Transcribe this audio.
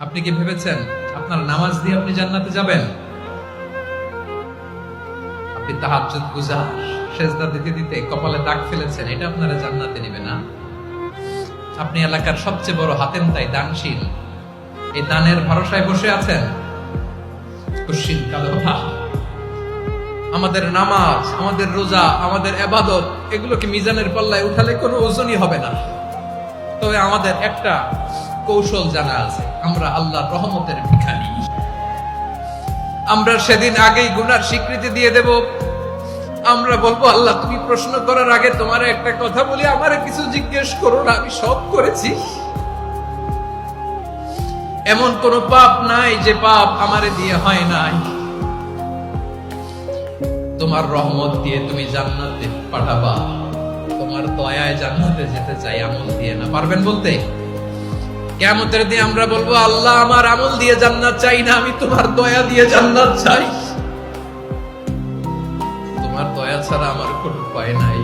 আপনি কি ভেবেছেন আপনার নামাজ দিয়ে আপনি জান্নাতে যাবেন? আপনি তাহাজ্জুদ গুজার সেজদা দিতে দিতে কপালে দাগ ফেলেছেন, এটা আপনারা জান্নাতে নেবে না। আপনি এলাকার সবচেয়ে বড় হাতেমতাই দানশীল, এই দানের ভরসায় বসে আছেন। কুশিন কালো আমাদের নামাজ, আমাদের রোজা, আমাদের ইবাদত, এগুলোকে মিজানের পাল্লায় উঠালে কোনো ওজনই হবে না। তবে আমাদের একটা কৌশল জানা আছে, আমরা আল্লাহর রহমতের ভিখারি। আমরা সেদিন আগেই গুনার স্বীকৃতি দিয়ে দেব। আমরা বলবো, আল্লাহ তুমি প্রশ্ন করার আগে তোমার একটা কথা বলি, আমারে কিছু জিজ্ঞেস করো না, আমি সব করেছি। এমন কোন পাপ নাই যে পাপ আমারে দিয়ে হয় নাই। তোমার রহমত দিয়ে তুমি জান্নাতে পাঠাবা, তোমার দয়ায় জান্নাতে যেতে চাই, আমল দিয়ে না। পারবেন বলতে? কিয়ামতের দিন আমরা বলবো, আল্লাহ আমার আমল দিয়ে জান্নাত চাই না, আমি তোমার দয়া দিয়ে জান্নাত চাই। তোমার দয়া ছাড়া আমার কোনো উপায় নাই।